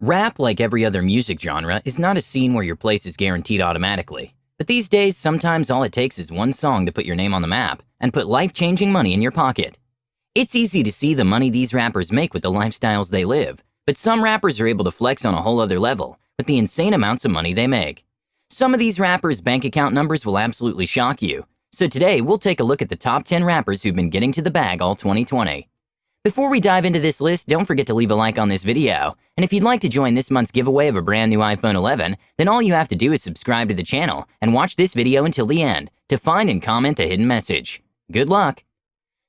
Rap, like every other music genre, is not a scene where your place is guaranteed automatically. But these days, sometimes all it takes is one song to put your name on the map and put life-changing money in your pocket. It's easy to see the money these rappers make with the lifestyles they live, but some rappers are able to flex on a whole other level with the insane amounts of money they make. Some of these rappers' bank account numbers will absolutely shock you. So today, we'll take a look at the top 10 rappers who've been getting to the bag all 2020. Before we dive into this list, don't forget to leave a like on this video. And if you'd like to join this month's giveaway of a brand new iPhone 11, then all you have to do is subscribe to the channel and watch this video until the end to find and comment the hidden message. Good luck!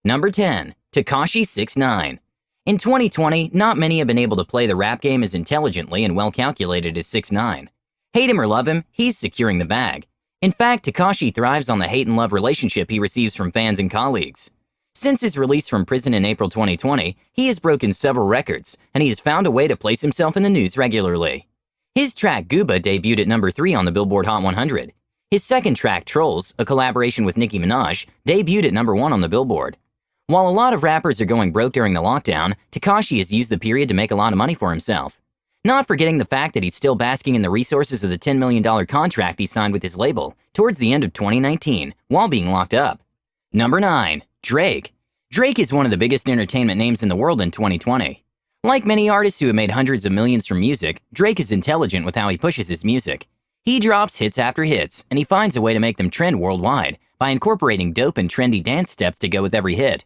Number 10. Tekashi 6ix9ine. In 2020, not many have been able to play the rap game as intelligently and well calculated as 6ix9ine. Hate him or love him, he's securing the bag. In fact, Tekashi thrives on the hate and love relationship he receives from fans and colleagues. Since his release from prison in April 2020, he has broken several records, and he has found a way to place himself in the news regularly. His track Gooba debuted at number 3 on the Billboard Hot 100. His second track, Trolls, a collaboration with Nicki Minaj, debuted at number 1 on the Billboard. While a lot of rappers are going broke during the lockdown, Tekashi has used the period to make a lot of money for himself. Not forgetting the fact that he's still basking in the resources of the $10 million contract he signed with his label towards the end of 2019 while being locked up. Number 9. Drake. Drake is one of the biggest entertainment names in the world in 2020. Like many artists who have made hundreds of millions from music, Drake is intelligent with how he pushes his music. He drops hits after hits, and he finds a way to make them trend worldwide by incorporating dope and trendy dance steps to go with every hit.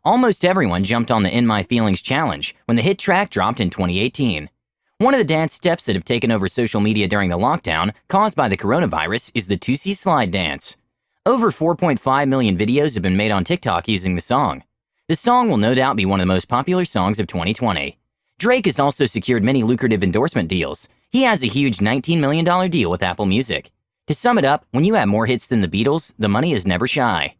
Almost everyone jumped on the In My Feelings challenge when the hit track dropped in 2018. One of the dance steps that have taken over social media during the lockdown caused by the coronavirus is the Tootsie Slide dance. Over 4.5 million videos have been made on TikTok using the song. The song will no doubt be one of the most popular songs of 2020. Drake has also secured many lucrative endorsement deals. He has a huge $19 million deal with Apple Music. To sum it up, when you have more hits than the Beatles, the money is never shy.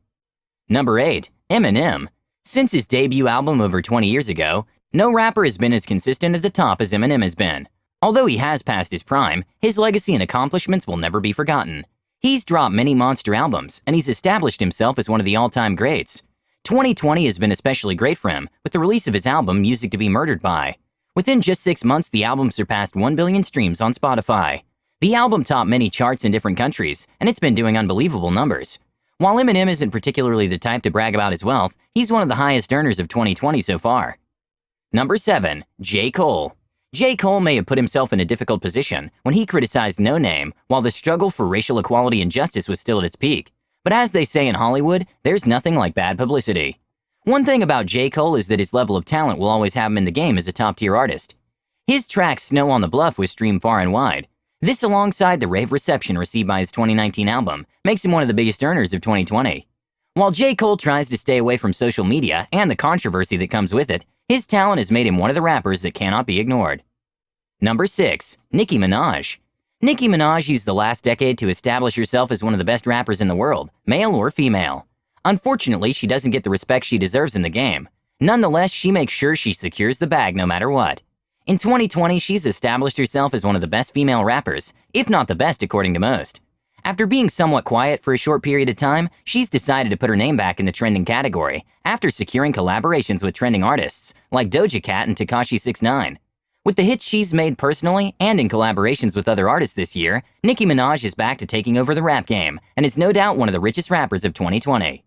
Number 8. Eminem. Since his debut album over 20 years ago, no rapper has been as consistent at the top as Eminem has been. Although he has passed his prime, his legacy and accomplishments will never be forgotten. He's dropped many monster albums, and he's established himself as one of the all-time greats. 2020 has been especially great for him, with the release of his album Music to Be Murdered By. Within just 6 months, the album surpassed 1 billion streams on Spotify. The album topped many charts in different countries, and it's been doing unbelievable numbers. While Eminem isn't particularly the type to brag about his wealth, he's one of the highest earners of 2020 so far. Number 7. J. Cole. J. Cole may have put himself in a difficult position when he criticized No Name while the struggle for racial equality and justice was still at its peak. But as they say in Hollywood, there's nothing like bad publicity. One thing about J. Cole is that his level of talent will always have him in the game as a top-tier artist. His track Snow on the Bluff was streamed far and wide. This, alongside the rave reception received by his 2019 album, makes him one of the biggest earners of 2020. While J. Cole tries to stay away from social media and the controversy that comes with it, his talent has made him one of the rappers that cannot be ignored. Number 6. Nicki Minaj. Nicki Minaj used the last decade to establish herself as one of the best rappers in the world, male or female. Unfortunately, she doesn't get the respect she deserves in the game. Nonetheless, she makes sure she secures the bag no matter what. In 2020, she's established herself as one of the best female rappers, if not the best according to most. After being somewhat quiet for a short period of time, she's decided to put her name back in the trending category after securing collaborations with trending artists like Doja Cat and Tekashi 6ix9ine. With the hits she's made personally and in collaborations with other artists this year, Nicki Minaj is back to taking over the rap game and is no doubt one of the richest rappers of 2020.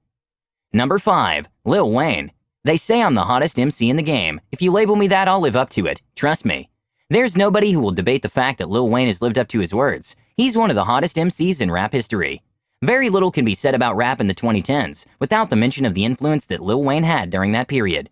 Number 5. Lil Wayne. They say I'm the hottest MC in the game. If you label me that, I'll live up to it. Trust me. There's nobody who will debate the fact that Lil Wayne has lived up to his words. He's one of the hottest MCs in rap history. Very little can be said about rap in the 2010s without the mention of the influence that Lil Wayne had during that period.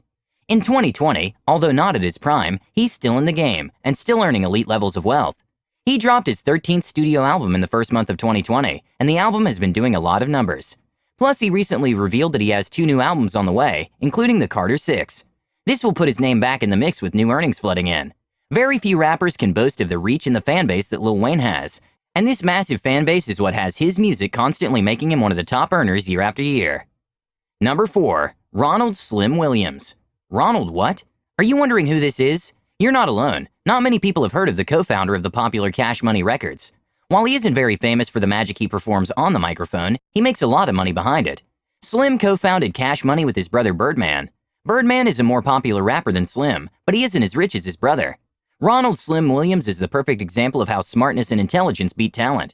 In 2020, although not at his prime, he's still in the game and still earning elite levels of wealth. He dropped his 13th studio album in the first month of 2020, and the album has been doing a lot of numbers. Plus, he recently revealed that he has 2 new albums on the way, including the Carter 6. This will put his name back in the mix with new earnings flooding in. Very few rappers can boast of the reach and the fan base that Lil Wayne has, and this massive fan base is what has his music constantly making him one of the top earners year after year. Number 4. Ronald Slim Williams. Ronald what? Are you wondering who this is? You're not alone. Not many people have heard of the co-founder of the popular Cash Money Records. While he isn't very famous for the magic he performs on the microphone, he makes a lot of money behind it. Slim co-founded Cash Money with his brother Birdman. Birdman is a more popular rapper than Slim, but he isn't as rich as his brother. Ronald Slim Williams is the perfect example of how smartness and intelligence beat talent.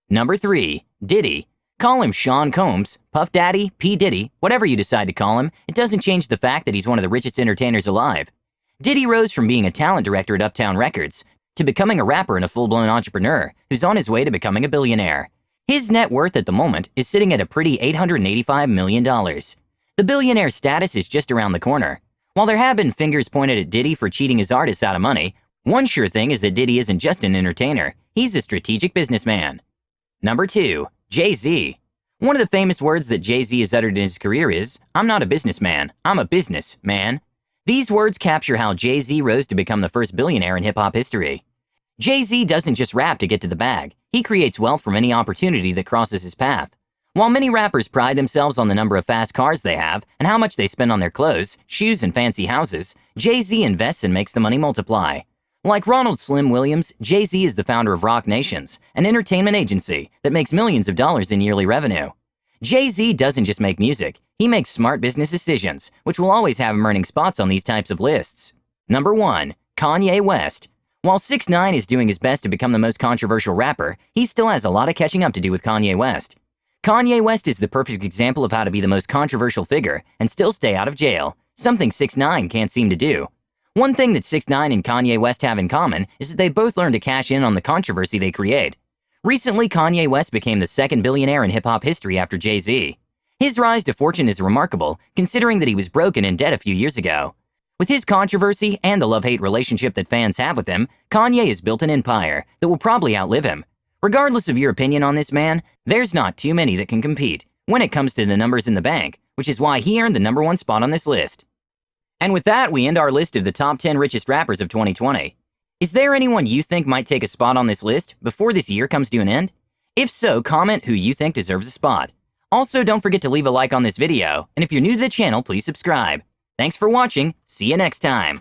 Number 3. Diddy. Call him Sean Combs, Puff Daddy, P. Diddy, whatever you decide to call him, it doesn't change the fact that he's one of the richest entertainers alive. Diddy rose from being a talent director at Uptown Records to becoming a rapper and a full-blown entrepreneur who's on his way to becoming a billionaire. His net worth at the moment is sitting at a pretty $885 million. The billionaire status is just around the corner. While there have been fingers pointed at Diddy for cheating his artists out of money, one sure thing is that Diddy isn't just an entertainer, he's a strategic businessman. Number 2. Jay-Z. One of the famous words that Jay-Z has uttered in his career is, "I'm not a businessman, I'm a businessman." These words capture how Jay-Z rose to become the first billionaire in hip-hop history. Jay-Z doesn't just rap to get to the bag, he creates wealth from any opportunity that crosses his path. While many rappers pride themselves on the number of fast cars they have and how much they spend on their clothes, shoes, and fancy houses, Jay-Z invests and makes the money multiply. Like Ronald Slim Williams, Jay-Z is the founder of Roc Nations, an entertainment agency that makes millions of dollars in yearly revenue. Jay-Z doesn't just make music, he makes smart business decisions, which will always have him earning spots on these types of lists. Number 1. Kanye West. While 6ix9ine is doing his best to become the most controversial rapper, he still has a lot of catching up to do with Kanye West. Kanye West is the perfect example of how to be the most controversial figure and still stay out of jail, something 6ix9ine can't seem to do. One thing that 6ix9ine and Kanye West have in common is that they both learn to cash in on the controversy they create. Recently, Kanye West became the second billionaire in hip-hop history after Jay-Z. His rise to fortune is remarkable, considering that he was broken in debt a few years ago. With his controversy and the love-hate relationship that fans have with him, Kanye has built an empire that will probably outlive him. Regardless of your opinion on this man, there's not too many that can compete when it comes to the numbers in the bank, which is why he earned the number 1 spot on this list. And with that, we end our list of the top 10 richest rappers of 2020. Is there anyone you think might take a spot on this list before this year comes to an end? If so, comment who you think deserves a spot. Also, don't forget to leave a like on this video, and if you're new to the channel, please subscribe. Thanks for watching, see you next time.